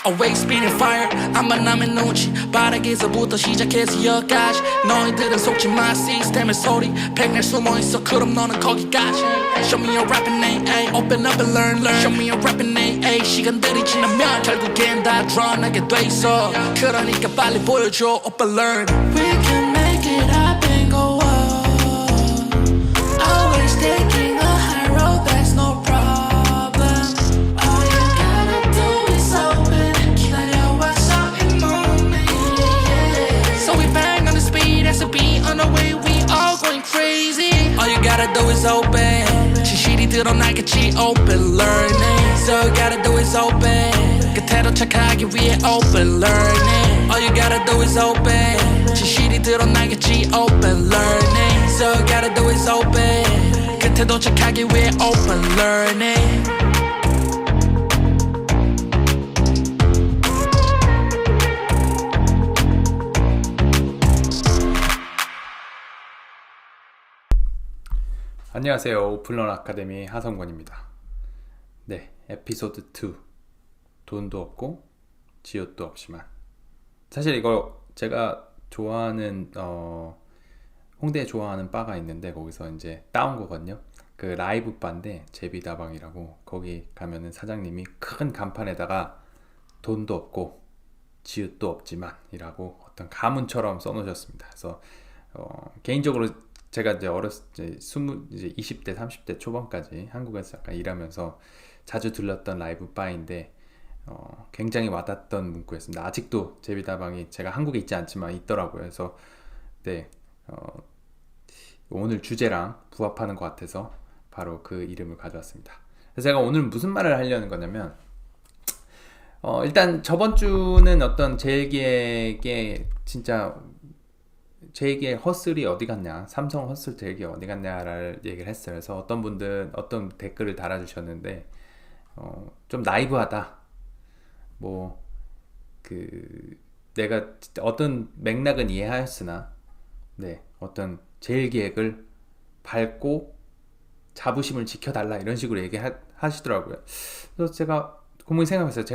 Always spinning fire 암만 남의 눈치 바닥에서부터 시작해서 여기까지 너희들은 속지 마 시스템의 소리 백날 숨어있어 그럼 너는 거기까지 Show me your rapping A Open up and learn Show me your rapping A 시간들이 지나면 결국엔 다 드러나게 돼 있어 그러니까 빨리 보여줘 오빠 learn We can make it happen go up Always taking a high road that's no problem That's a beat on the way, we all going crazy. All you gotta do is open. 진실이 드러나겠지, open learning. So all you gotta do is open. 끝에도 착하기 위해 open learning. All you gotta do is open. 진실이 드러나겠지, open learning. So all you gotta do is open. 끝에도 착하기 위해 open learning. 안녕하세요. 오픈런 아카데미 하성권입니다. 네, 에피소드 2 돈도 없고 지읒도 없지만 사실 이거 제가 좋아하는 홍대에 좋아하는 바가 있는데 거기서 이제 따온 거거든요. 그 라이브 바인데 제비다방이라고 거기 가면은 사장님이 큰 간판에다가 돈도 없고 지읒도 없지만 이라고 어떤 가문처럼 써놓으셨습니다. 그래서 개인적으로 제가 이제 이제 20대, 30대 초반까지 한국에서 약간 일하면서 자주 들렀던 라이브 바인데 굉장히 와닿던 문구였습니다. 아직도 제비다방이 제가 한국에 있지 않지만 있더라고요. 그래서 네, 오늘 주제랑 부합하는 것 같아서 바로 그 이름을 가져왔습니다. 그래서 제가 오늘 무슨 말을 하려는 거냐면 일단 저번 주는 어떤 제 얘기에 진짜 제 얘기의 허슬이 어디 갔냐, 삼성 허슬 제 얘기 어디 갔냐를 얘기를 했어요. 그래서 어떤 분들 어떤 댓글을 달아주셨는데 좀 나이브하다. 뭐 내가 어떤 맥락은 이해하였으나 네, 어떤 제일 계획을 밟고 자부심을 지켜달라 이런 식으로 얘기하시더라고요. 그래서 제가 고민이 생각했어요.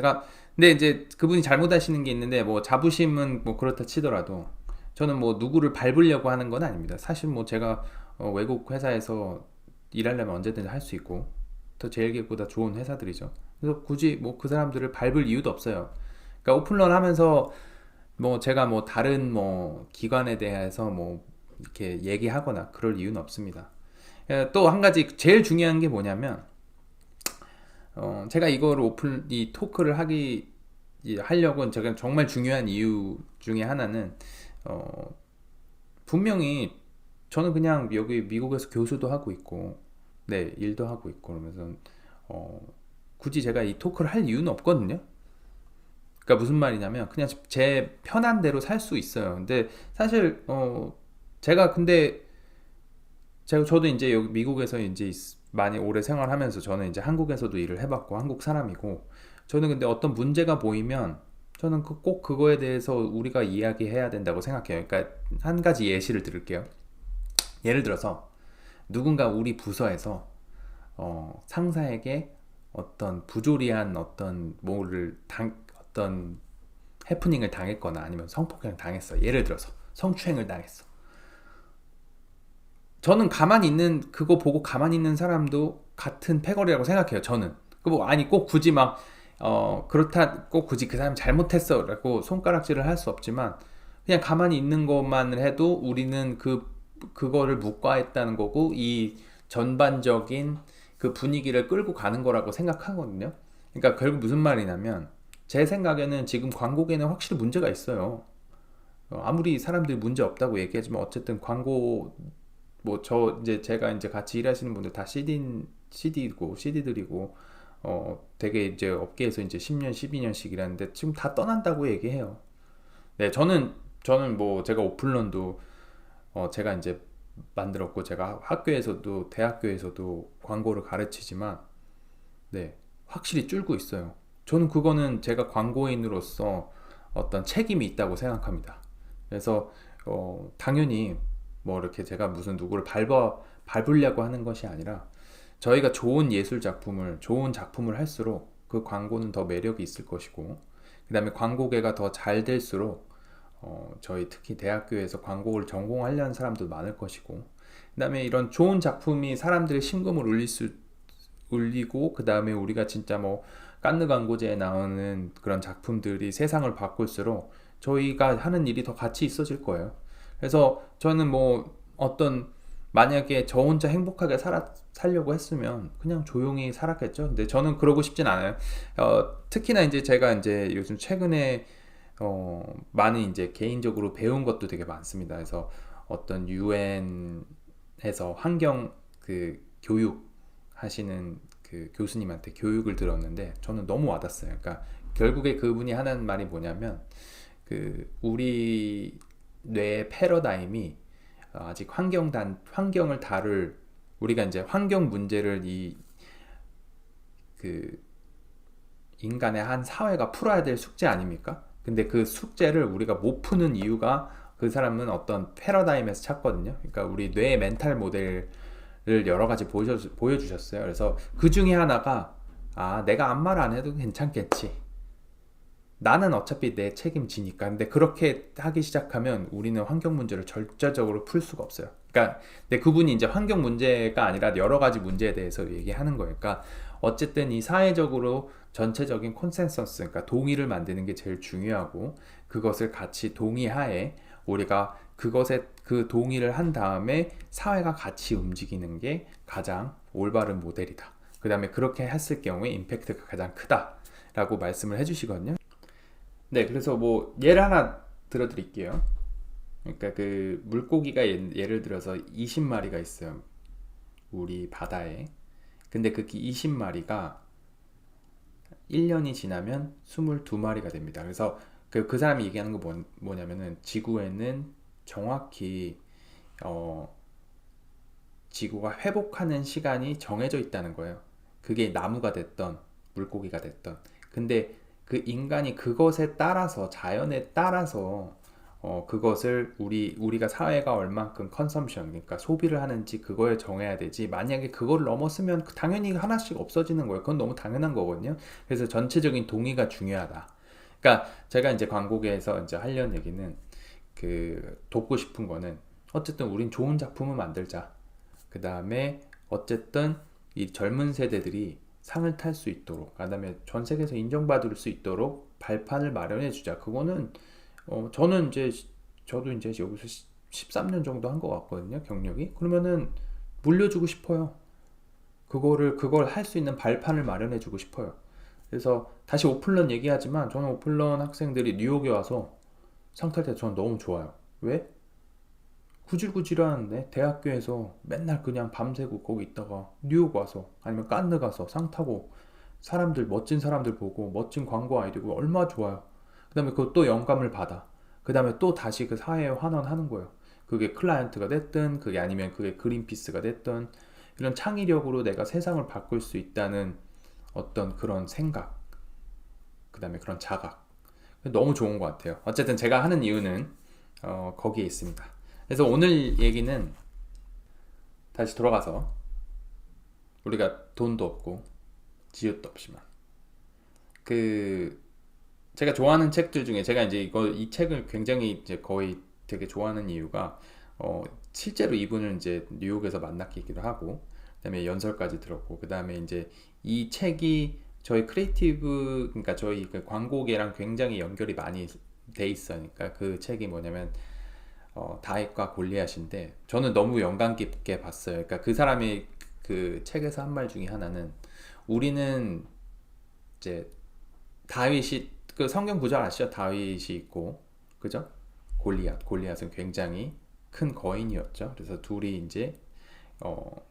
근데 이제 그분이 잘못하시는 게 있는데 뭐 자부심은 뭐 그렇다 치더라도 저는 뭐 누구를 밟으려고 하는 건 아닙니다. 사실 뭐 제가 외국 회사에서 일하려면 언제든지 할 수 있고 더 제일 계획보다 좋은 회사들이죠. 그래서 굳이 뭐 그 사람들을 밟을 이유도 없어요. 그러니까 오픈런 하면서 뭐 제가 뭐 다른 뭐 기관에 대해서 뭐 이렇게 얘기하거나 그럴 이유는 없습니다. 또 한 가지 제일 중요한 게 뭐냐면 제가 이 토크를 하려고 제가 정말 중요한 이유 중에 하나는 분명히 저는 그냥 여기 미국에서 교수도 하고 있고 네, 일도 하고 있고 그러면서 굳이 제가 이 토크를 할 이유는 없거든요. 그러니까 무슨 말이냐면 그냥 제 편한 대로 살 수 있어요. 근데 사실 저도 이제 여기 미국에서 이제 많이 오래 생활하면서 저는 이제 한국에서도 일을 해봤고 한국 사람이고 저는 근데 어떤 문제가 보이면 저는 꼭 그거에 대해서 우리가 이야기해야 된다고 생각해요. 그러니까 한 가지 예시를 들을게요. 예를 들어서 누군가 우리 부서에서 상사에게 어떤 부조리한 어떤 해프닝을 당했거나 아니면 성폭행을 당했어. 예를 들어서 성추행을 당했어. 저는 그거 보고 가만히 있는 사람도 같은 패거리라고 생각해요. 저는 아니 꼭 굳이 막 그렇다 꼭 굳이 그 사람이 잘못했어 라고 손가락질을 할 수 없지만 그냥 가만히 있는 것만 해도 우리는 그거를 묵과했다는 거고 이 전반적인 그 분위기를 끌고 가는 거라고 생각하거든요. 그러니까 결국 무슨 말이냐면 제 생각에는 지금 광고계는 확실히 문제가 있어요. 아무리 사람들이 문제 없다고 얘기하지만 어쨌든 광고 뭐 제가 이제 같이 일하시는 분들 다 CD들이고 되게 이제 업계에서 이제 10년, 12년씩 일하는데 지금 다 떠난다고 얘기해요. 네, 저는 뭐 제가 오픈런도 제가 이제 만들었고 제가 학교에서도 대학교에서도 광고를 가르치지만 네, 확실히 줄고 있어요. 저는 그거는 제가 광고인으로서 어떤 책임이 있다고 생각합니다. 그래서 당연히 뭐 이렇게 제가 무슨 누구를 밟으려고 하는 것이 아니라 저희가 좋은 예술 작품을, 좋은 작품을 할수록 그 광고는 더 매력이 있을 것이고, 그 다음에 광고계가 더 잘 될수록 저희 특히 대학교에서 광고를 전공하려는 사람도 많을 것이고, 그 다음에 이런 좋은 작품이 사람들의 심금을 울리고, 그 다음에 우리가 진짜 뭐 깐느 광고제에 나오는 그런 작품들이 세상을 바꿀수록 저희가 하는 일이 더 가치 있어질 거예요. 그래서 저는 뭐 만약에 저 혼자 행복하게 살려고 했으면 그냥 조용히 살았겠죠. 근데 저는 그러고 싶진 않아요. 특히나 이제 제가 이제 요즘 최근에 많이 이제 개인적으로 배운 것도 되게 많습니다. 그래서 어떤 유엔에서 환경 그 교육 하시는 그 교수님한테 교육을 들었는데 저는 너무 와닿았어요. 그러니까 결국에 그분이 하는 말이 뭐냐면 그 우리 뇌의 패러다임이 아직 환경을 다룰, 우리가 이제 환경 문제를 그 인간의 한 사회가 풀어야 될 숙제 아닙니까? 근데 그 숙제를 우리가 못 푸는 이유가 그 사람은 어떤 패러다임에서 찾거든요. 그러니까 우리 뇌의 멘탈 모델을 여러 가지 보여주셨어요. 그래서 그 중에 하나가 내가 아무 말 안 해도 괜찮겠지. 나는 어차피 내 책임지니까. 근데 그렇게 하기 시작하면 우리는 환경 문제를 절대적으로 풀 수가 없어요. 그러니까 근데 그분이 이제 환경 문제가 아니라 여러 가지 문제에 대해서 얘기하는 거예요. 그러니까 어쨌든 이 사회적으로 전체적인 콘센서스, 그러니까 동의를 만드는 게 제일 중요하고, 그것을 같이 동의하에 우리가 그 동의를 한 다음에 사회가 같이 움직이는 게 가장 올바른 모델이다. 그 다음에 그렇게 했을 경우에 임팩트가 가장 크다라고 말씀을 해주시거든요. 네, 그래서 뭐 예를 하나 들어드릴게요. 그러니까 그 물고기가 예를 들어서 20마리가 있어요. 우리 바다에. 근데 그 20마리가 1년이 지나면 22마리가 됩니다. 그래서 그 사람이 얘기하는 거 뭐냐면은 지구에는 정확히 지구가 회복하는 시간이 정해져 있다는 거예요. 그게 나무가 됐던 물고기가 됐던. 근데 그 인간이 그것에 따라서, 자연에 따라서 그것을 우리가 사회가 얼만큼 컨섬션, 그러니까 소비를 하는지 그거에 정해야 되지. 만약에 그걸 넘었으면 당연히 하나씩 없어지는 거예요. 그건 너무 당연한 거거든요. 그래서 전체적인 동의가 중요하다. 그러니까 제가 이제 광고계에서 이제 하려는 얘기는 돕고 싶은 거는 어쨌든 우린 좋은 작품을 만들자. 그 다음에 어쨌든 이 젊은 세대들이 상을 탈 수 있도록, 그다음에 전 세계에서 인정받을 수 있도록 발판을 마련해 주자. 그거는 저도 이제 여기서 13년 정도 한 것 같거든요, 경력이. 그러면은 물려주고 싶어요. 그걸 할 수 있는 발판을 마련해 주고 싶어요. 그래서 다시 오픈런 얘기하지만 저는 오픈런 학생들이 뉴욕에 와서 상 탈 때 저는 너무 좋아요. 왜? 구질구질한 대학교에서 맨날 그냥 밤새고 거기 있다가 뉴욕 와서 아니면 깐느 가서 상 타고 멋진 사람들 보고 멋진 광고 아이디어고 얼마나 좋아요. 그 다음에 그것도 영감을 받아. 그 다음에 또 다시 그 사회에 환원하는 거예요. 그게 클라이언트가 됐든 그게 아니면 그게 그린피스가 됐든 이런 창의력으로 내가 세상을 바꿀 수 있다는 어떤 그런 생각, 그 다음에 그런 자각, 너무 좋은 것 같아요. 어쨌든 제가 하는 이유는 거기에 있습니다. 그래서 오늘 얘기는 다시 돌아가서 우리가 돈도 없고 지읒도 없지만 제가 좋아하는 책들 중에 제가 이제 이 책을 굉장히 이제 거의 되게 좋아하는 이유가 실제로 이분을 이제 뉴욕에서 만났기도 하고, 그다음에 연설까지 들었고, 그다음에 이제 이 책이 저희 크리에이티브, 그러니까 저희 그 광고계랑 굉장히 연결이 많이 돼 있어요. 그러니까 그 책이 뭐냐면 다윗과 골리앗인데 저는 너무 영감 깊게 봤어요. 그러니까 그 사람이 그 책에서 한 말 중에 하나는, 우리는 이제 다윗이 그 성경 구절 아시죠? 다윗이 있고, 그죠? 골리앗은 굉장히 큰 거인이었죠. 그래서 둘이 이제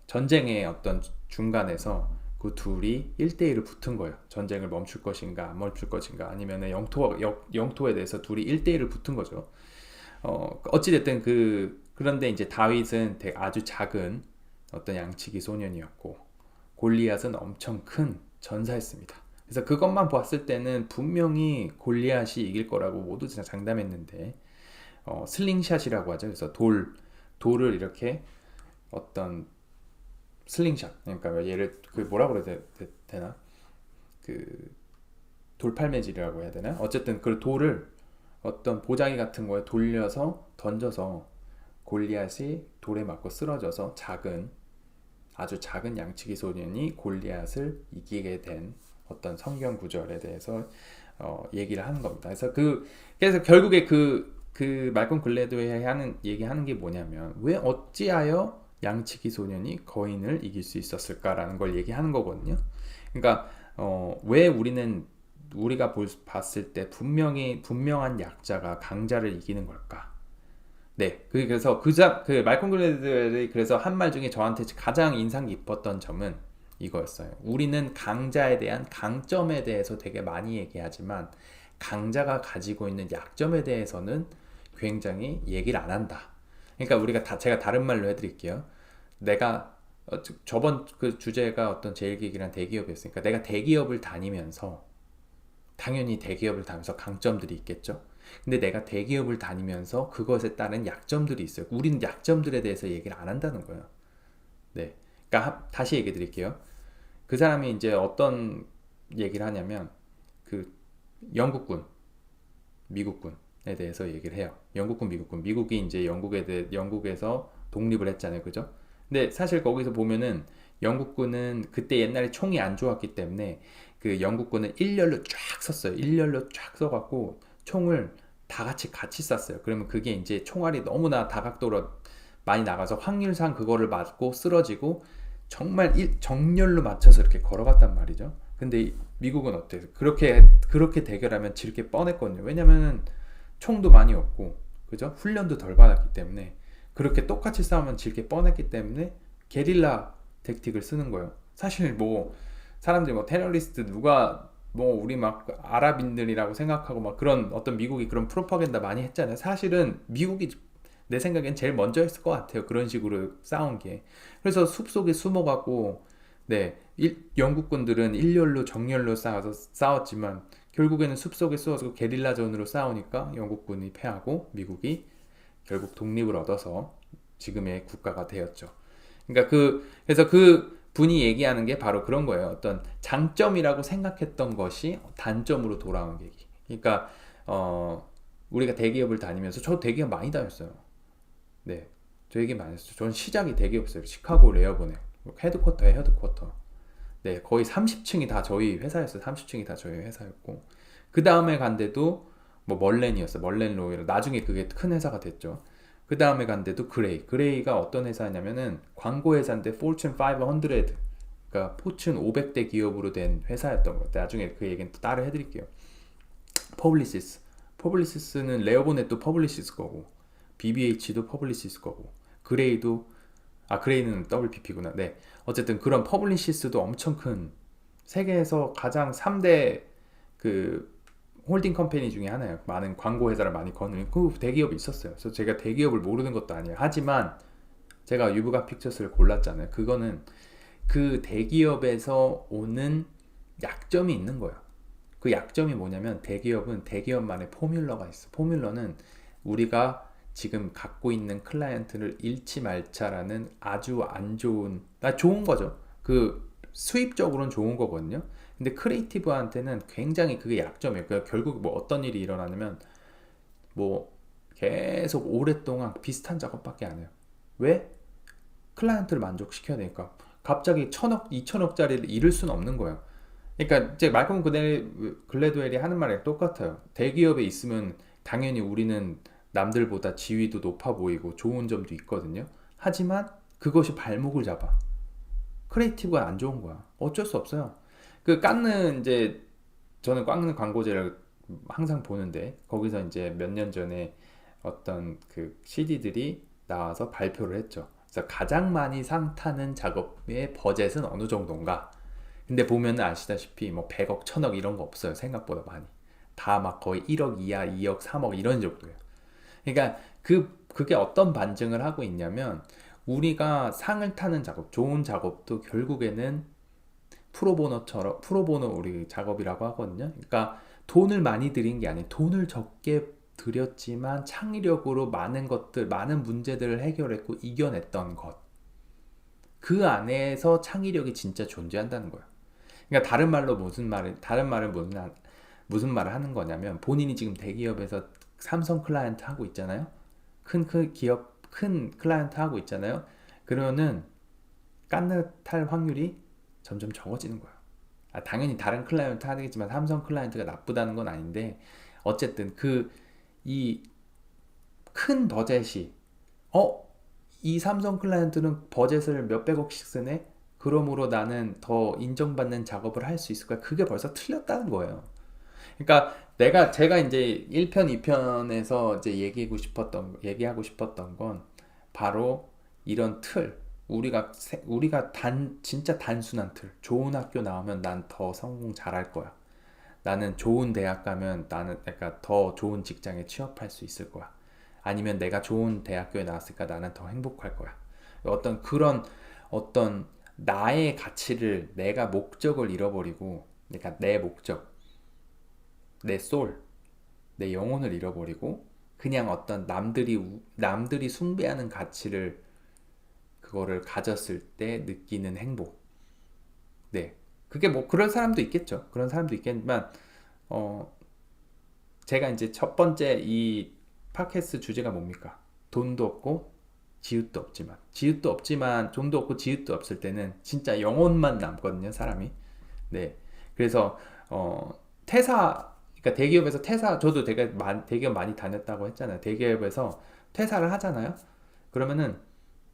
전쟁의 어떤 중간에서 그 둘이 1대1을 붙은 거예요. 전쟁을 멈출 것인가 안 멈출 것인가, 아니면 영토에 대해서 둘이 1대1을 붙은 거죠. 어찌됐든 그런데 이제 다윗은 아주 작은 어떤 양치기 소년이었고 골리앗은 엄청 큰 전사였습니다. 그래서 그것만 봤을 때는 분명히 골리앗이 이길 거라고 모두 장담했는데 슬링샷이라고 하죠. 그래서 돌을 이렇게 어떤 슬링샷, 그러니까 얘를 그 뭐라 그래야 되나? 그 돌팔매질이라고 해야 되나? 어쨌든 그 돌을 어떤 보자기 같은 거에 돌려서 던져서 골리앗이 돌에 맞고 쓰러져서 아주 작은 양치기 소년이 골리앗을 이기게 된 어떤 성경 구절에 대해서 얘기를 하는 겁니다. 그래서 결국에 그 말콤 글래드웨이 얘기하는 게 뭐냐면, 왜 어찌하여 양치기 소년이 거인을 이길 수 있었을까라는 걸 얘기하는 거거든요. 그러니까 왜 우리가 봤을 때 분명한 약자가 강자를 이기는 걸까? 네, 그래서 그 말콤 글래드웰이 그래서 한 말 중에 저한테 가장 인상 깊었던 점은 이거였어요. 우리는 강자에 대한 강점에 대해서 되게 많이 얘기하지만 강자가 가지고 있는 약점에 대해서는 굉장히 얘기를 안 한다. 그러니까 제가 다른 말로 해드릴게요. 내가 저번 그 주제가 어떤 제일기획이란 대기업이었으니까 내가 대기업을 다니면서 당연히 대기업을 다니면서 강점들이 있겠죠. 근데 내가 대기업을 다니면서 그것에 따른 약점들이 있어요. 우리는 약점들에 대해서 얘기를 안 한다는 거예요. 네, 그러니까 다시 얘기해 드릴게요. 그 사람이 이제 어떤 얘기를 하냐면 그 영국군, 미국군에 대해서 얘기를 해요. 영국군, 미국군. 미국이 이제 영국에서 독립을 했잖아요, 그죠? 근데 사실 거기서 보면은 영국군은 그때 옛날에 총이 안 좋았기 때문에 그 영국군은 일렬로 쫙 섰어요. 일렬로 쫙 서갖고 총을 다 같이 쐈어요. 그러면 그게 이제 총알이 너무나 다각도로 많이 나가서 확률상 그거를 맞고 쓰러지고 정말 정렬로 맞춰서 이렇게 걸어갔단 말이죠. 근데 미국은 어때요? 그렇게 대결하면 질 게 뻔했거든요. 왜냐면은 총도 많이 없고, 그죠? 훈련도 덜 받았기 때문에 그렇게 똑같이 싸우면 질 게 뻔했기 때문에 게릴라 택틱을 쓰는 거예요. 사실 뭐 사람들이 뭐 테러리스트 누가 뭐 우리 막 아랍인들이라고 생각하고 막 그런 어떤 미국이 그런 프로파간다 많이 했잖아요. 사실은 미국이 내 생각엔 제일 먼저 했을 것 같아요. 그런 식으로 싸운 게. 그래서 숲속에 숨어갖고 네, 영국군들은 일렬로 정렬로 싸웠지만 결국에는 숲속에 숨어서 게릴라전으로 싸우니까 영국군이 패하고 미국이 결국 독립을 얻어서 지금의 국가가 되었죠. 그러니까 그래서 그 분이 얘기하는 게 바로 그런 거예요. 어떤 장점이라고 생각했던 것이 단점으로 돌아온 얘기. 그러니까 우리가 대기업을 다니면서 저 대기업 많이 다녔어요. 네, 저 얘기 많이 했어요. 저는 시작이 대기업이었어요. 시카고 레어본에 헤드쿼터에 헤드쿼터. 네, 거의 30층이 다 저희 회사였어요. 30층이 다 저희 회사였고 그 다음에 간 데도 뭐 멀렌이었어요. 멀렌 로이로 나중에 그게 큰 회사가 됐죠. 그 다음에 간 데도 그레이가 어떤 회사냐면은 광고 회사인데 Fortune 500, 그러니까 포춘 500대 기업으로 된 회사였던 것 같아요. 나중에 그 얘기는 또 따로 해드릴게요. 퍼블리시스는 레어본의 또 퍼블리시스 거고 BBH도 퍼블리시스 거고 그레이는 WPP구나. 네, 어쨌든 그런 퍼블리시스도 엄청 큰 세계에서 가장 3대 그 홀딩 컴퍼니 중에 하나예요. 많은 광고 회사를 많이 거는 그 대기업이 있었어요. 그래서 제가 대기업을 모르는 것도 아니에요. 하지만 제가 유브가 픽처스를 골랐잖아요. 그거는 그 대기업에서 오는 약점이 있는 거예요. 그 약점이 뭐냐면 대기업은 대기업만의 포뮬러가 있어. 포뮬러는 우리가 지금 갖고 있는 클라이언트를 잃지 말자라는 아주 안 좋은, 좋은 거죠. 그 수입적으로는 좋은 거거든요. 근데 크리에이티브한테는 굉장히 그게 약점이에요. 그러니까 결국 뭐 어떤 일이 일어나냐면 뭐 계속 오랫동안 비슷한 작업밖에 안 해요. 왜? 클라이언트를 만족시켜야 되니까. 갑자기 1,000억, 2,000억짜리를 잃을 수는 없는 거예요. 그러니까 이제 말콤 글래드웰이 하는 말이랑 똑같아요. 대기업에 있으면 당연히 우리는 남들보다 지위도 높아 보이고 좋은 점도 있거든요. 하지만 그것이 발목을 잡아. 크리에이티브가 안 좋은 거야. 어쩔 수 없어요. 저는 깎는 광고제를 항상 보는데 거기서 이제 몇 년 전에 어떤 그 CD들이 나와서 발표를 했죠. 그래서 가장 많이 상 타는 작업의 버젯은 어느 정도인가? 근데 보면 아시다시피 뭐 100억, 1000억 이런 거 없어요. 생각보다 많이. 다 막 거의 1억 이하, 2억, 3억 이런 정도예요. 그러니까 그게 어떤 반증을 하고 있냐면 우리가 상을 타는 작업, 좋은 작업도 결국에는 프로보노 우리 작업이라고 하거든요. 그러니까 돈을 많이 들인 게 아니에요. 돈을 적게 들였지만 창의력으로 많은 것들, 많은 문제들을 해결했고 이겨냈던 것. 그 안에서 창의력이 진짜 존재한다는 거예요. 그러니까 다른 말은 무슨 말을 하는 거냐면, 본인이 지금 대기업에서 삼성 클라이언트 하고 있잖아요. 큰 기업, 큰 클라이언트 하고 있잖아요. 그러면은 깐느탈 확률이 점점 적어지는 거예요. 당연히 다른 클라이언트 하겠지만 삼성 클라이언트가 나쁘다는 건 아닌데, 어쨌든 이 큰 버젯이 이 삼성 클라이언트는 버젯을 몇백억씩 쓰네? 그러므로 나는 더 인정받는 작업을 할 수 있을까? 그게 벌써 틀렸다는 거예요. 그러니까 제가 이제 1편, 2편에서 이제 얘기하고 싶었던 건 바로 이런 틀, 우리가 진짜 단순한 틀. 좋은 학교 나오면 난 더 성공 잘할 거야. 나는 좋은 대학 가면 나는 약간 더 좋은 직장에 취업할 수 있을 거야. 아니면 내가 좋은 대학교에 나왔으니까 나는 더 행복할 거야. 어떤 나의 가치를, 내가 목적을 잃어버리고, 그러니까 내 목적, 내 소ul, 내 영혼을 잃어버리고 그냥 어떤 남들이 숭배하는 가치를, 그거를 가졌을 때 느끼는 행복. 네, 그게 뭐 그런 사람도 있겠죠. 그런 사람도 있겠지만 제가 이제 첫 번째 이 팟캐스트 주제가 뭡니까? 돈도 없고 지읒도 없지만 돈도 없고 지읒도 없을 때는 진짜 영혼만 남거든요, 사람이. 네, 그래서 그러니까 대기업에서 저도 대기업 많이 다녔다고 했잖아요. 대기업에서 퇴사를 하잖아요. 그러면은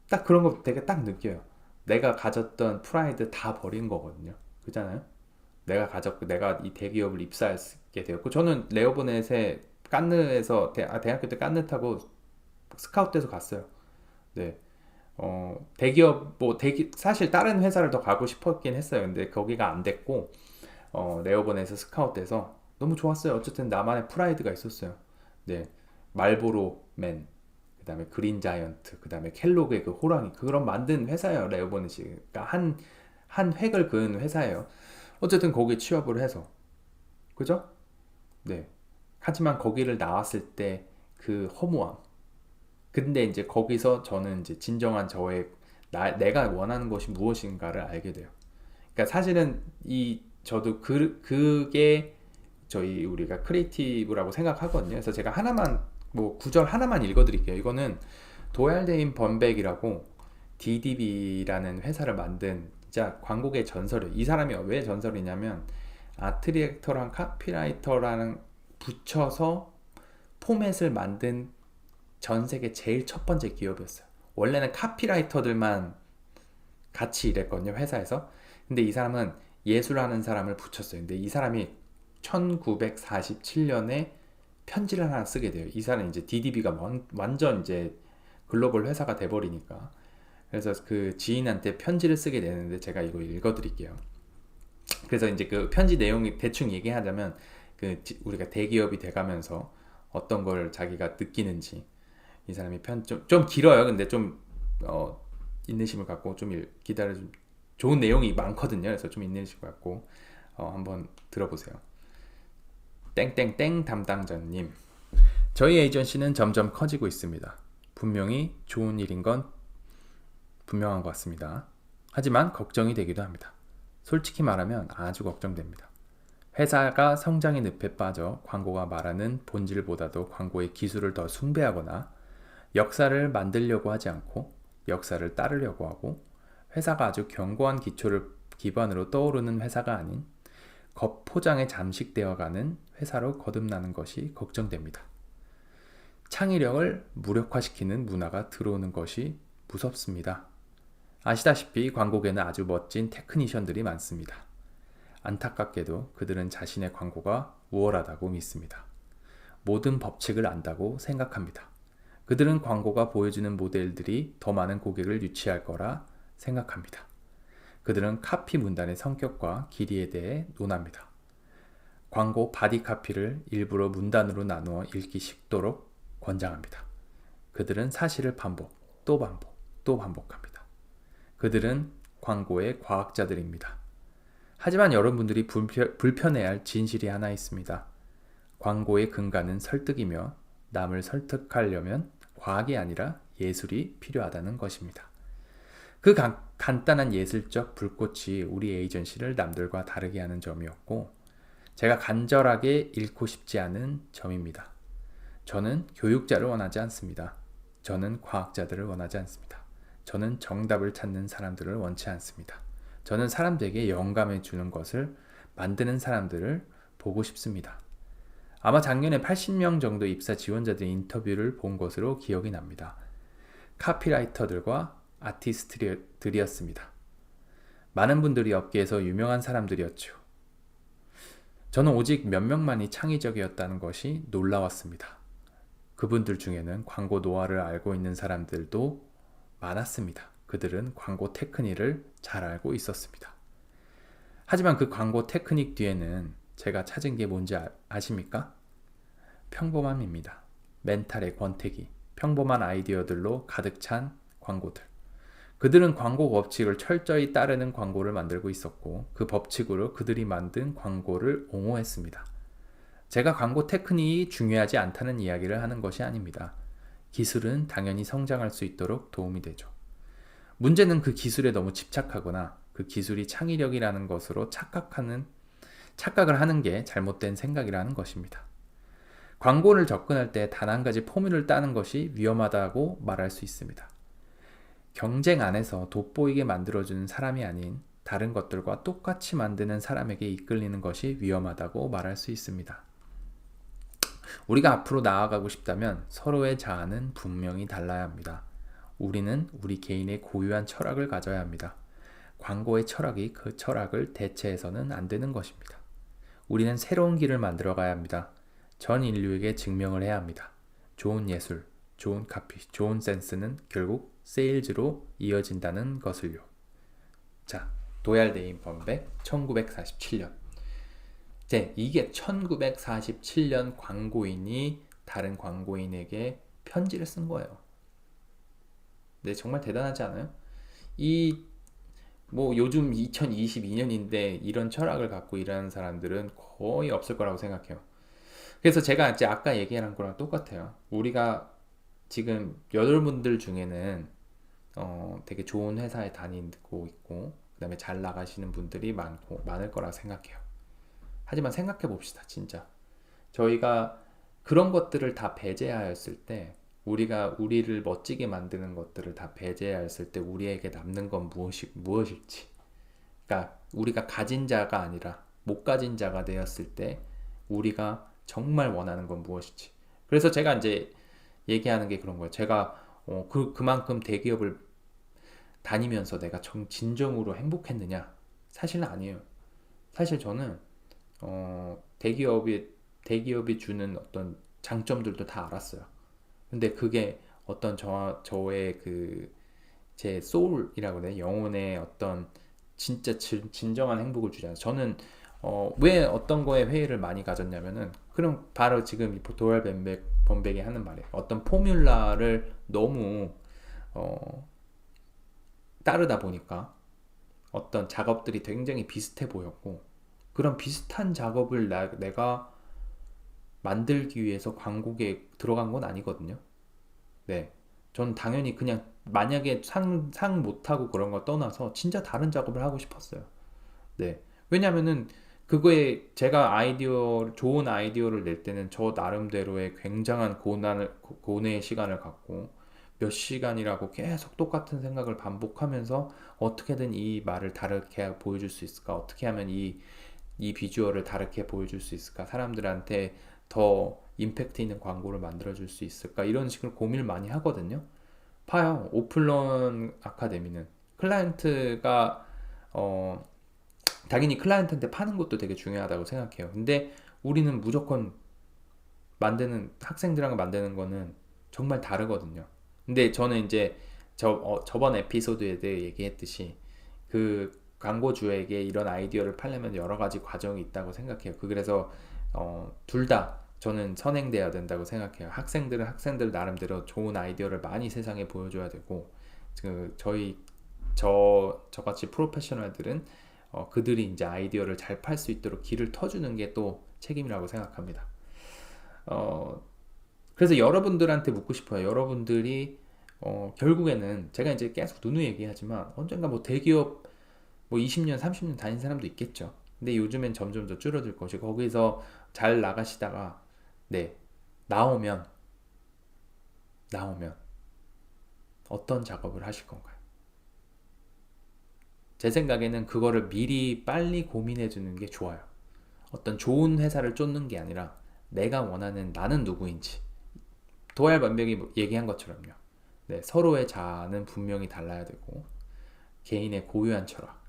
딱 그런 거 되게 딱 느껴요. 내가 가졌던 프라이드 다 버린 거거든요. 그잖아요. 내가 이 대기업을 입사하게 되었고, 저는 레오버넷에 깐느에서 대학교 때 깐느 타고 스카우트돼서 갔어요. 네. 대기업 사실 다른 회사를 더 가고 싶었긴 했어요. 근데 거기가 안 됐고 레오버넷에서 스카우트돼서 너무 좋았어요. 어쨌든 나만의 프라이드가 있었어요. 네. 말보로맨, 그 다음에 그린 자이언트, 그 다음에 켈로그의 그 호랑이, 그런 만든 회사예요, 레오버넷이. 그러니까 한 획을 그은 회사예요. 어쨌든 거기에 취업을 해서, 그죠? 네. 하지만 거기를 나왔을 때 그 허무함. 근데 이제 거기서 저는 이제 진정한 내가 원하는 것이 무엇인가를 알게 돼요. 그러니까 사실은 저도 그게 우리가 크리에이티브라고 생각하거든요. 그래서 제가 구절 하나만 읽어드릴게요. 이거는 도얄데인 번백이라고 DDB라는 회사를 만든 진짜 광고계 전설이에요. 이 사람이 왜 전설이냐면 아트 디렉터랑 카피라이터라는 붙여서 포맷을 만든 전 세계 제일 첫 번째 기업이었어요. 원래는 카피라이터들만 같이 일했거든요, 회사에서. 근데 이 사람은 예술하는 사람을 붙였어요. 근데 이 사람이 1947년에 편지를 하나 쓰게 돼요. 이 사람은 이제 DDB가 완전 이제 글로벌 회사가 돼버리니까. 그래서 그 지인한테 편지를 쓰게 되는데 제가 이거 읽어드릴게요. 그래서 이제 그 편지 내용이 대충 얘기하자면, 우리가 대기업이 돼가면서 어떤 걸 자기가 느끼는지, 이 사람이 좀 길어요. 근데 좀 인내심을 갖고 좀 좋은 내용이 많거든요. 그래서 좀 인내심을 갖고 한번 들어보세요. 땡땡땡 담당자님, 저희 에이전시는 점점 커지고 있습니다. 분명히 좋은 일인 건 분명한 것 같습니다. 하지만 걱정이 되기도 합니다. 솔직히 말하면 아주 걱정됩니다. 회사가 성장의 늪에 빠져 광고가 말하는 본질보다도 광고의 기술을 더 숭배하거나 역사를 만들려고 하지 않고 역사를 따르려고 하고, 회사가 아주 견고한 기초를 기반으로 떠오르는 회사가 아닌 겉포장에 잠식되어가는 회사로 거듭나는 것이 걱정됩니다. 창의력을 무력화시키는 문화가 들어오는 것이 무섭습니다. 아시다시피 광고계는 아주 멋진 테크니션들이 많습니다. 안타깝게도 그들은 자신의 광고가 우월하다고 믿습니다. 모든 법칙을 안다고 생각합니다. 그들은 광고가 보여주는 모델들이 더 많은 고객을 유치할 거라 생각합니다. 그들은 카피 문단의 성격과 길이에 대해 논합니다. 광고 바디 카피를 일부러 문단으로 나누어 읽기 쉽도록 권장합니다. 그들은 사실을 또 반복합니다. 그들은 광고의 과학자들입니다. 하지만 여러분들이 불편해할 진실이 하나 있습니다. 광고의 근간은 설득이며 남을 설득하려면 과학이 아니라 예술이 필요하다는 것입니다. 그 간단한 예술적 불꽃이 우리 에이전시를 남들과 다르게 하는 점이었고 제가 간절하게 잃고 싶지 않은 점입니다. 저는 교육자를 원하지 않습니다. 저는 과학자들을 원하지 않습니다. 저는 정답을 찾는 사람들을 원치 않습니다. 저는 사람들에게 영감을 주는 것을 만드는 사람들을 보고 싶습니다. 아마 작년에 80명 정도 입사 지원자들 인터뷰를 본 것으로 기억이 납니다. 카피라이터들과 아티스트들이었습니다. 많은 분들이 업계에서 유명한 사람들이었죠. 저는 오직 몇 명만이 창의적이었다는 것이 놀라웠습니다. 그분들 중에는 광고 노하우를 알고 있는 사람들도 많았습니다. 그들은 광고 테크닉을 잘 알고 있었습니다. 하지만 그 광고 테크닉 뒤에는 제가 찾은 게 뭔지 아십니까? 평범함입니다. 멘탈의 권태기, 평범한 아이디어들로 가득 찬 광고들. 그들은 광고 법칙을 철저히 따르는 광고를 만들고 있었고 그 법칙으로 그들이 만든 광고를 옹호했습니다. 제가 광고 테크닉이 중요하지 않다는 이야기를 하는 것이 아닙니다. 기술은 당연히 성장할 수 있도록 도움이 되죠. 문제는 그 기술에 너무 집착하거나 그 기술이 창의력이라는 것으로 착각을 하는 게 잘못된 생각이라는 것입니다. 광고를 접근할 때 단 한 가지 포뮬을 따는 것이 위험하다고 말할 수 있습니다. 경쟁 안에서 돋보이게 만들어주는 사람이 아닌 다른 것들과 똑같이 만드는 사람에게 이끌리는 것이 위험하다고 말할 수 있습니다. 우리가 앞으로 나아가고 싶다면 서로의 자아는 분명히 달라야 합니다. 우리는 우리 개인의 고유한 철학을 가져야 합니다. 광고의 철학이 그 철학을 대체해서는 안 되는 것입니다. 우리는 새로운 길을 만들어 가야 합니다. 전 인류에게 증명을 해야 합니다. 좋은 예술, 좋은 카피, 좋은 센스는 결국 세일즈로 이어진다는 것을요. 자, 도얄대인 범백 1947년. 이게 1947년 광고인이 다른 광고인에게 편지를 쓴 거예요. 네, 정말 대단하지 않아요? 요즘 2022년인데 이런 철학을 갖고 일하는 사람들은 거의 없을 거라고 생각해요. 그래서 제가 이제 아까 얘기한 거랑 똑같아요. 우리가 지금 여러분들 중에는 되게 좋은 회사에 다니고 있고 그다음에 잘 나가시는 분들이 많을 거라 생각해요. 하지만 생각해 봅시다. 진짜 저희가 그런 것들을 다 배제하였을 때 우리가 우리를 멋지게 만드는 것들을 다 배제하였을 때 우리에게 남는 건 무엇일지, 그러니까 우리가 가진 자가 아니라 못 가진 자가 되었을 때 우리가 정말 원하는 건 무엇일지. 그래서 제가 이제 얘기하는 게 그런 거예요. 제가 그만큼 대기업을 다니면서 내가 진정으로 행복했느냐? 사실은 아니에요. 사실 저는 대기업이 주는 어떤 장점들도 다 알았어요. 근데 그게 어떤 저의 제 소울이라고 해야 되나? 영혼의 어떤 진짜 진정한 행복을 주지 않아요. 저는 왜 어떤 거에 회의를 많이 가졌냐면은 그럼 바로 지금 이 도얄 범백이 하는 말이에요. 어떤 포뮬라를 너무 따르다 보니까 어떤 작업들이 굉장히 비슷해 보였고 그런 비슷한 작업을 내가 만들기 위해서 광고계에 들어간 건 아니거든요. 네, 전 당연히 그냥 만약에 상 못하고 그런 거 떠나서 진짜 다른 작업을 하고 싶었어요. 네, 왜냐면은 그거에 제가 좋은 아이디어를 낼 때는 저 나름대로의 굉장한 고뇌의 시간을 갖고 몇 시간이라고 계속 똑같은 생각을 반복하면서 어떻게든 이 말을 다르게 보여줄 수 있을까? 어떻게 하면 이 비주얼을 다르게 보여줄 수 있을까? 사람들한테 더 임팩트 있는 광고를 만들어줄 수 있을까? 이런 식으로 고민을 많이 하거든요. 봐요. 오픈런 아카데미는 클라이언트가 당연히 클라이언트한테 파는 것도 되게 중요하다고 생각해요. 근데 우리는 무조건 학생들하고 만드는 거는 정말 다르거든요. 근데 저는 이제 저번 에피소드에 대해 얘기했듯이 그 광고주에게 이런 아이디어를 팔려면 여러 가지 과정이 있다고 생각해요. 그래서 둘 다 저는 선행돼야 된다고 생각해요. 학생들은 학생들 나름대로 좋은 아이디어를 많이 세상에 보여줘야 되고 저같이 프로페셔널들은 그들이 이제 아이디어를 잘 팔 수 있도록 길을 터주는 게 또 책임이라고 생각합니다. 그래서 여러분들한테 묻고 싶어요. 여러분들이 결국에는 제가 이제 계속 누누이 얘기하지만 언젠가 뭐 대기업 뭐 20년, 30년 다닌 사람도 있겠죠. 근데 요즘엔 점점 더 줄어들 것이고 거기서 잘 나가시다가 네 나오면 어떤 작업을 하실 건가요? 제 생각에는 그거를 미리 빨리 고민해 주는 게 좋아요. 어떤 좋은 회사를 쫓는 게 아니라 내가 원하는 나는 누구인지 도알 반벽이 얘기한 것처럼요. 네, 서로의 자아는 분명히 달라야 되고 개인의 고유한 철학,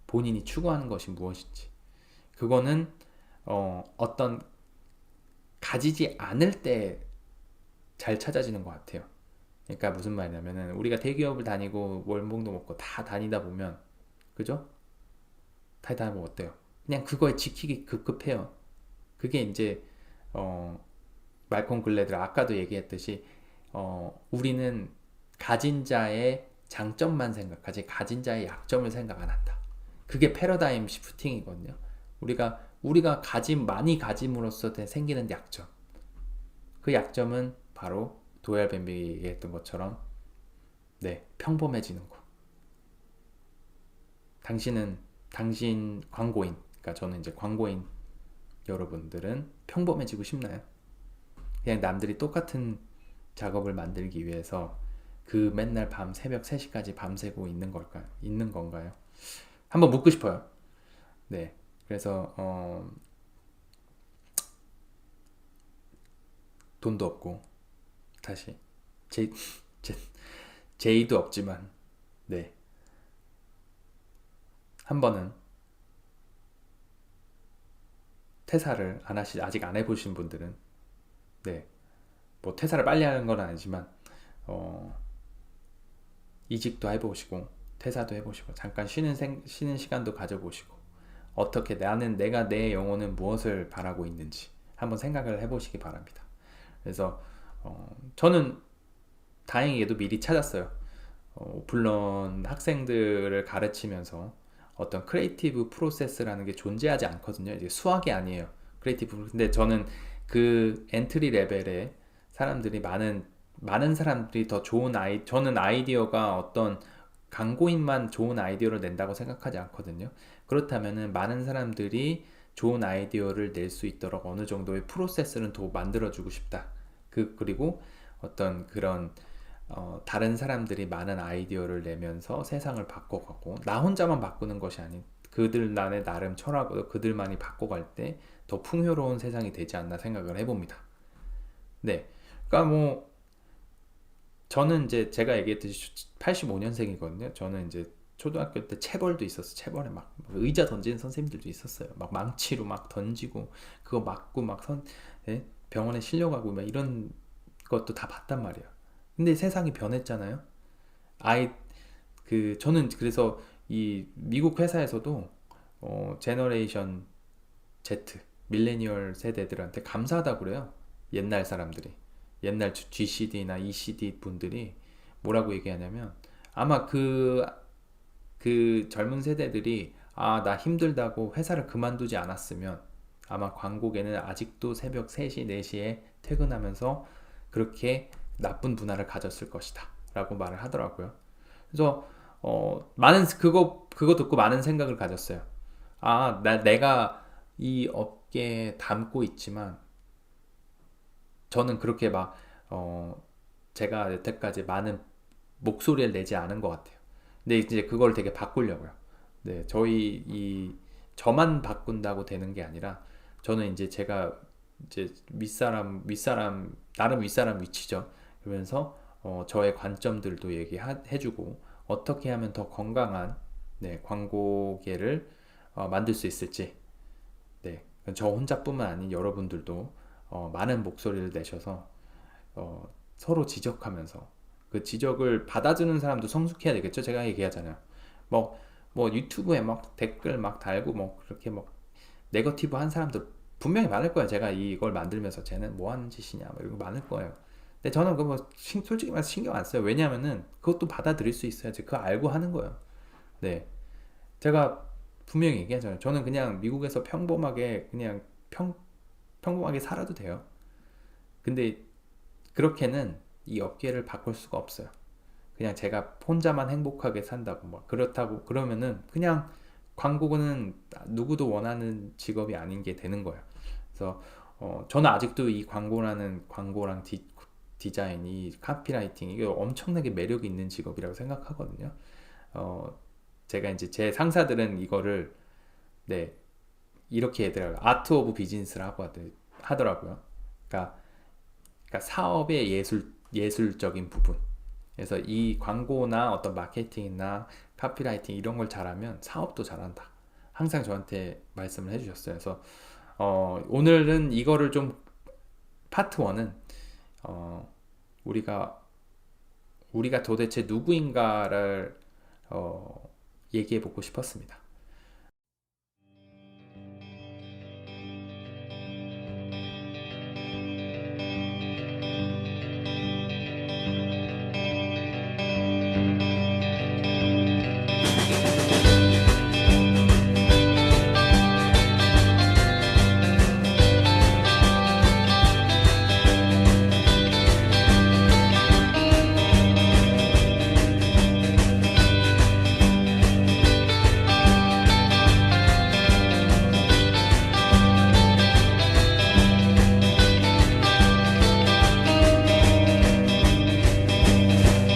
본인이 추구하는 것이 무엇인지 그거는 어떤 가지지 않을 때 잘 찾아지는 것 같아요. 그러니까 무슨 말이냐면은 우리가 대기업을 다니고 월봉도 먹고 다 다니다 보면 그죠? 다 다니면 어때요? 그냥 그거에 지키기 급급해요. 그게 이제 말콤 글래들 아까도 얘기했듯이 우리는 가진 자의 장점만 생각하지 가진 자의 약점을 생각 안 한다. 그게 패러다임 시프팅이거든요. 우리가 많이 가짐으로써 생기는 약점. 그 약점은 바로 도얄 뱀빅이 얘기했던 것처럼 네, 평범해지는 것. 당신 광고인, 그러니까 저는 이제 광고인 여러분들은 평범해지고 싶나요? 그냥 남들이 똑같은 작업을 만들기 위해서 그 맨날 밤 새벽 3시까지 밤새고 있는 건가요? 한번 묻고 싶어요. 네. 그래서 돈도 없고 다시 제의도 없지만 네. 한 번은 퇴사를 아직 안 해보신 분들은 네. 뭐 퇴사를 빨리 하는 건 아니지만 이직도 해보시고 퇴사도 해보시고 잠깐 쉬는 시간도 가져보시고 어떻게 내가 내 영혼은 무엇을 바라고 있는지 한번 생각을 해보시기 바랍니다. 그래서 저는 다행히도 미리 찾았어요. 오플런 학생들을 가르치면서 어떤 크리에이티브 프로세스라는 게 존재하지 않거든요. 이제 수학이 아니에요. 크리에이티브. 근데 저는 그 엔트리 레벨의 사람들이 많은 사람들이 더 좋은 저는 아이디어가 어떤 광고인만 좋은 아이디어를 낸다고 생각하지 않거든요. 그렇다면은 많은 사람들이 좋은 아이디어를 낼 수 있도록 어느 정도의 프로세스는 더 만들어주고 싶다. 그리고 어떤 그런 다른 사람들이 많은 아이디어를 내면서 세상을 바꿔가고 나 혼자만 바꾸는 것이 아닌 그들만의 나름 철학으로 그들만이 바꿔갈 때 더 풍요로운 세상이 되지 않나 생각을 해봅니다. 네, 그러니까 뭐 저는 이제 제가 얘기했듯이 85년생이거든요. 저는 이제 초등학교 때 체벌도 있었어. 체벌에 막 의자 던지는 선생님들도 있었어요. 막 망치로 막 던지고 그거 맞고 막 예? 병원에 실려가고 막 이런 것도 다 봤단 말이에요. 근데 세상이 변했잖아요. 저는 그래서 이 미국 회사에서도 제너레이션 Z, 밀레니얼 세대들한테 감사하다고 그래요. 옛날 사람들이. 옛날 GCD나 ECD 분들이 뭐라고 얘기하냐면 아마 그 젊은 세대들이 나 힘들다고 회사를 그만두지 않았으면 아마 광고계는 아직도 새벽 3시, 4시에 퇴근하면서 그렇게 나쁜 문화를 가졌을 것이다 라고 말을 하더라고요. 그래서 그거 듣고 많은 생각을 가졌어요. 내가 이 업계에 담고 있지만 저는 그렇게 제가 여태까지 많은 목소리를 내지 않은 것 같아요. 근데 이제 그걸 되게 바꾸려고요. 네, 저만 바꾼다고 되는 게 아니라 저는 이제 제가 이제 나름 윗사람 위치죠. 그러면서 저의 관점들도 얘기해주고 어떻게 하면 더 건강한 네, 광고계를 만들 수 있을지 네, 저 혼자뿐만 아닌 여러분들도 많은 목소리를 내셔서 서로 지적하면서 그 지적을 받아주는 사람도 성숙해야 되겠죠. 제가 얘기하잖아요. 뭐 유튜브에 막 댓글 막 달고 뭐 그렇게 뭐 네거티브 한 사람들 분명히 많을 거예요. 제가 이걸 만들면서 쟤는 뭐 하는 짓이냐 뭐 이런 거 많을 거예요. 근데 저는 그거 솔직히 말해서 신경 안 써요. 왜냐면은 그것도 받아들일 수 있어야지. 그거 알고 하는 거예요. 네, 제가 분명히 얘기하잖아요. 저는 그냥 미국에서 평범하게 그냥 평범하게 살아도 돼요. 근데 그렇게는 이 업계를 바꿀 수가 없어요. 그냥 제가 혼자만 행복하게 산다고 뭐 그렇다고 그러면은 그냥 광고는 누구도 원하는 직업이 아닌 게 되는 거예요. 그래서 저는 아직도 이 광고랑 디자인, 이 카피라이팅 이게 엄청나게 매력이 있는 직업이라고 생각하거든요. 제가 이제 제 상사들은 이거를 네 이렇게 얘들하고 아트 오브 비즈니스라고 하더라고요. 그러니까 사업의 예술적인 부분. 그래서 이 광고나 어떤 마케팅이나 카피라이팅 이런 걸 잘하면 사업도 잘한다. 항상 저한테 말씀을 해주셨어요. 그래서 오늘은 이거를 좀 파트 1은 우리가 도대체 누구인가를 얘기해 보고 싶었습니다.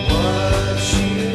What you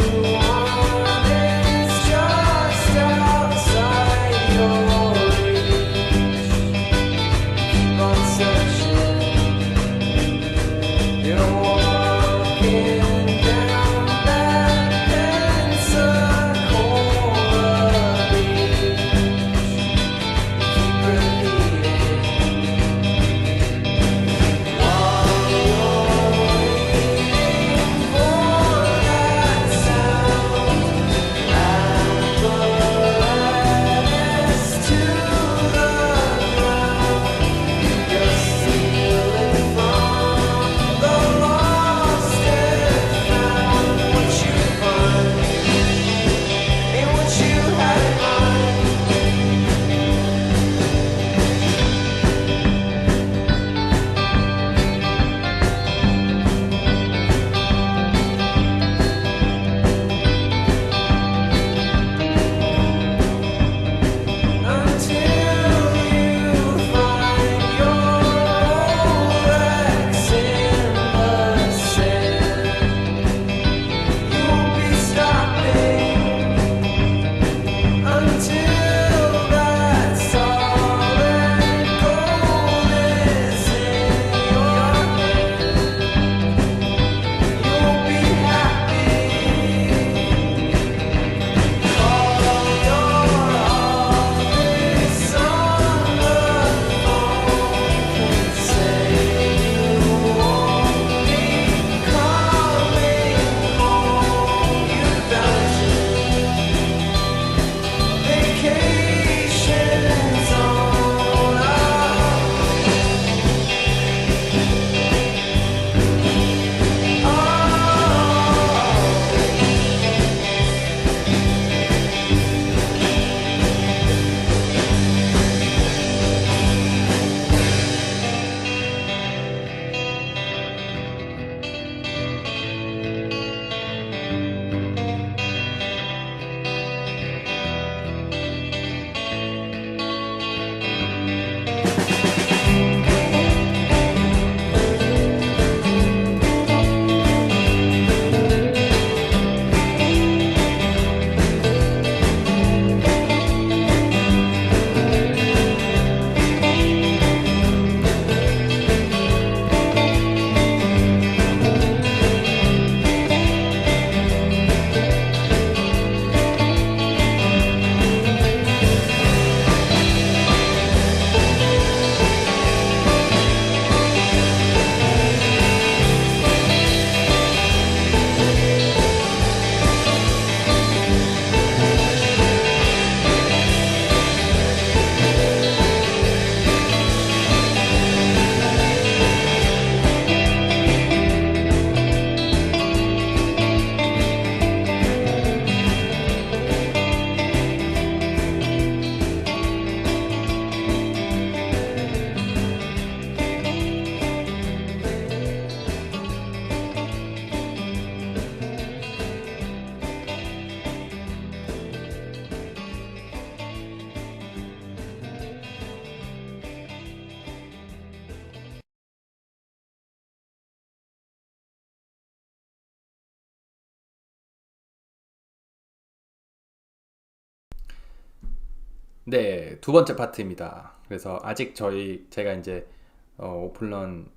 네, 두 번째 파트입니다. 그래서 아직 제가 이제 오픈런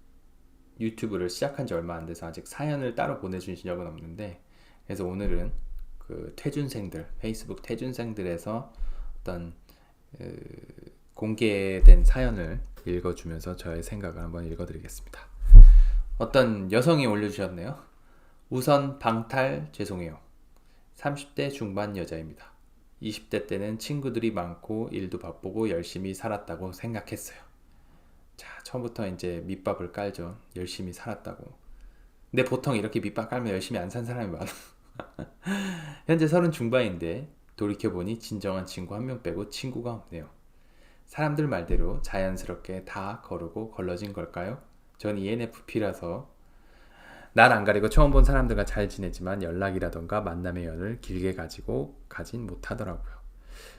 유튜브를 시작한 지 얼마 안 돼서 아직 사연을 따로 보내주신 적은 없는데, 그래서 오늘은 그 퇴준생들, 페이스북 퇴준생들에서 어떤 공개된 사연을 읽어주면서 저의 생각을 한번 읽어드리겠습니다. 어떤 여성이 올려주셨네요. 우선 방탈 죄송해요. 30대 중반 여자입니다. 20대 때는 친구들이 많고 일도 바쁘고 열심히 살았다고 생각했어요. 자, 처음부터 이제 밑밥을 깔죠. 열심히 살았다고. 근데 보통 이렇게 밑밥 깔면 열심히 안 산 사람이 많아. 현재 30 중반인데 돌이켜보니 진정한 친구 한 명 빼고 친구가 없네요. 사람들 말대로 자연스럽게 다 거르고 걸러진 걸까요? 전 ENFP라서 날 안 가리고 처음 본 사람들과 잘 지내지만 연락이라던가 만남의 연을 길게 가진 못하더라고요.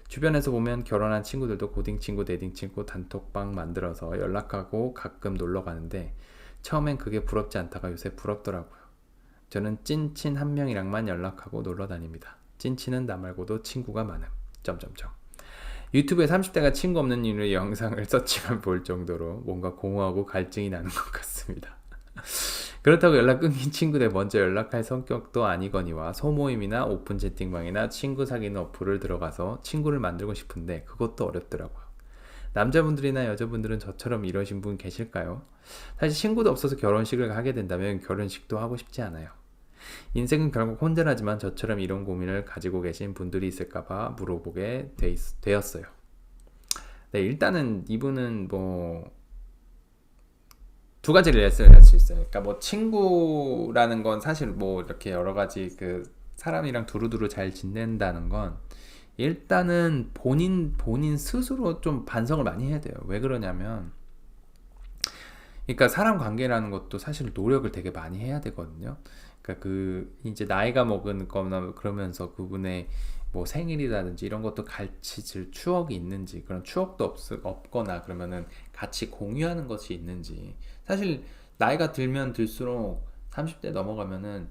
주변에서 보면 결혼한 친구들도 고딩 친구, 데이팅 친구 단톡방 만들어서 연락하고 가끔 놀러 가는데 처음엔 그게 부럽지 않다가 요새 부럽더라고요. 저는 찐친 한 명이랑만 연락하고 놀러 다닙니다. 찐친은 나 말고도 친구가 많음. 점점점. 유튜브에 30대가 친구 없는 이유의 영상을 썼지만 볼 정도로 뭔가 공허하고 갈증이 나는 것 같습니다. 그렇다고 연락 끊긴 친구들 먼저 연락할 성격도 아니거니와 소모임이나 오픈 채팅방이나 친구 사귀는 어플을 들어가서 친구를 만들고 싶은데 그것도 어렵더라고요. 남자분들이나 여자분들은 저처럼 이러신 분 계실까요? 사실 친구도 없어서 결혼식을 하게 된다면 결혼식도 하고 싶지 않아요. 인생은 결국 혼자라지만 저처럼 이런 고민을 가지고 계신 분들이 있을까봐 물어보게 되었어요. 네, 일단은 이분은 두 가지를 예스를 할 수 있어요. 그러니까 친구라는 건 사실 이렇게 여러 가지 그 사람이랑 두루두루 잘 지낸다는 건 일단은 본인 스스로 좀 반성을 많이 해야 돼요. 왜 그러냐면, 그러니까 사람 관계라는 것도 사실 노력을 되게 많이 해야 되거든요. 그러니까 이제 나이가 먹은 거나 그러면서 그분의 생일이라든지 이런 것도 같이 질 추억이 있는지, 그런 추억도 없거나 그러면은 같이 공유하는 것이 있는지. 사실 나이가 들면 들수록 30대 넘어가면은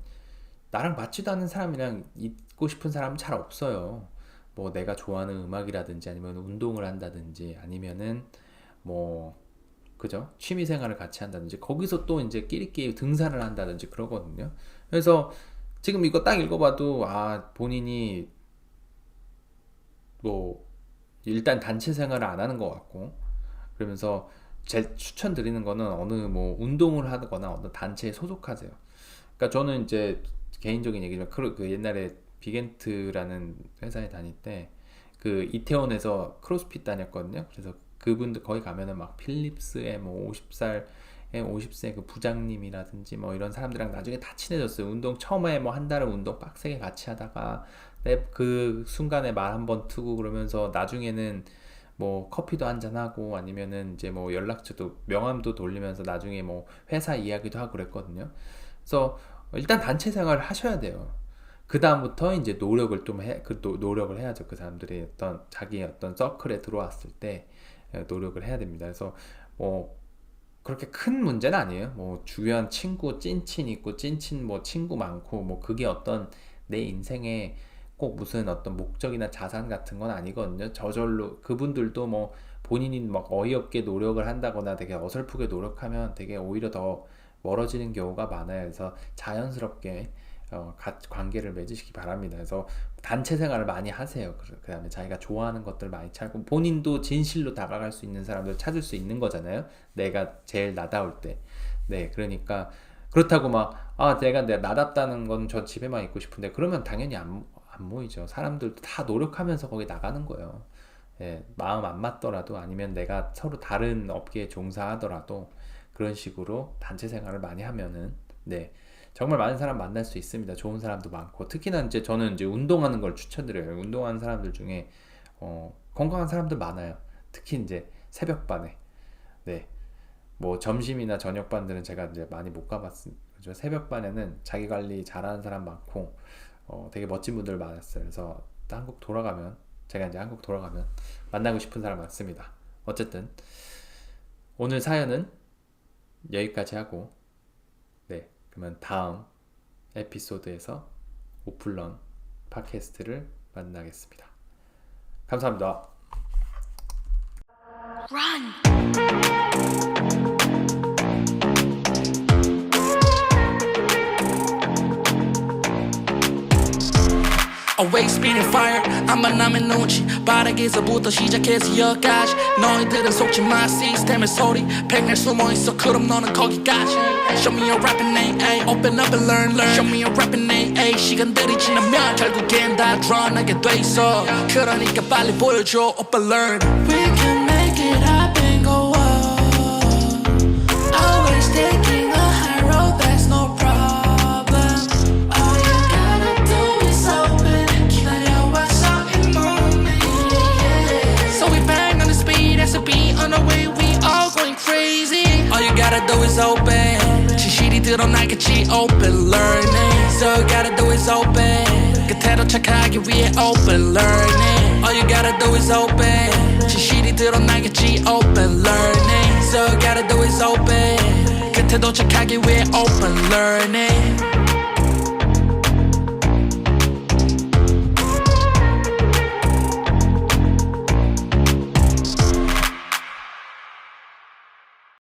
나랑 맞지도 않는 사람이랑 있고 싶은 사람은 잘 없어요. 내가 좋아하는 음악이라든지 아니면 운동을 한다든지 아니면은 그죠? 취미 생활을 같이 한다든지 거기서 또 이제 끼리끼리 등산을 한다든지 그러거든요. 그래서 지금 이거 딱 읽어봐도 본인이 일단 단체 생활을 안 하는 것 같고, 그러면서 제 추천드리는 거는 어느 운동을 하거나 어느 단체에 소속하세요. 그러니까 저는 이제 개인적인 얘기지만 그 옛날에 빅엔트라는 회사에 다닐 때 그 이태원에서 크로스핏 다녔거든요. 그래서 그분들 거기 가면은 막 필립스의 50세 그 부장님이라든지 이런 사람들이랑 나중에 다 친해졌어요. 운동 처음에 한 달은 운동 빡세게 같이 하다가 그 순간에 말 한번 트고 그러면서 나중에는 커피도 한잔하고 아니면은 이제 연락처도 명함도 돌리면서 나중에 회사 이야기도 하고 그랬거든요. 그래서 일단 단체 생활을 하셔야 돼요. 그 다음부터 이제 노력을 노력을 해야죠. 그 사람들이 자기의 어떤 서클에 들어왔을 때 노력을 해야 됩니다. 그래서 그렇게 큰 문제는 아니에요. 주변 친구 찐친 있고 찐친 친구 많고 그게 어떤 내 인생에 꼭 무슨 어떤 목적이나 자산 같은 건 아니거든요. 저절로 그분들도 본인이 어이없게 노력을 한다거나 되게 어설프게 노력하면 되게 오히려 더 멀어지는 경우가 많아요. 그래서 자연스럽게 관계를 맺으시기 바랍니다. 그래서 단체 생활을 많이 하세요. 그 다음에 자기가 좋아하는 것들 많이 찾고 본인도 진실로 다가갈 수 있는 사람들 찾을 수 있는 거잖아요. 내가 제일 나다울 때. 네, 그러니까 그렇다고 내가 나답다는 건 저 집에만 있고 싶은데 그러면 당연히 안 모이죠. 사람들도 다 노력하면서 거기 나가는 거예요. 예, 마음 안 맞더라도 아니면 내가 서로 다른 업계에 종사하더라도 그런 식으로 단체 생활을 많이 하면은 정말 많은 사람 만날 수 있습니다. 좋은 사람도 많고 특히나 이제 저는 이제 운동하는 걸 추천드려요. 운동하는 사람들 중에 건강한 사람들 많아요. 특히 이제 새벽반에 점심이나 저녁반들은 제가 이제 많이 못 가봤어요. 새벽반에는 자기 관리 잘하는 사람 많고 되게 멋진 분들 많았어요. 그래서 제가 이제 한국 돌아가면 만나고 싶은 사람 많습니다. 어쨌든 오늘 사연은 여기까지 하고 그러면 다음 에피소드에서 오픈런 팟캐스트를 만나겠습니다. 감사합니다. Run. Always spinning fire 아마 남의 눈치 바닥에서부터 시작해서 여기까지 너희들은 속지 마 시스템의 소리 백날 숨어있어 그럼 너는 거기까지 Show me your rapping name ay. Open up and learn Show me your rapping name ay. 시간들이 지나면 결국엔 다 드러나게 돼 있어 그러니까 빨리 보여줘 오빠 learn We can make it happen go up Always taking a high road that's no problem All you gotta do is open 기다려와 something moment yeah. So we bang on the speed as a beat on the way we all going crazy All you gotta do is open 진실이 드러나겠지 open learning So you gotta do is open 끝에 도착하기 위해 open learning All you gotta do is open 진실이 드러나겠지 open learning So you gotta do is open 끝에 도착하기 위해 open learning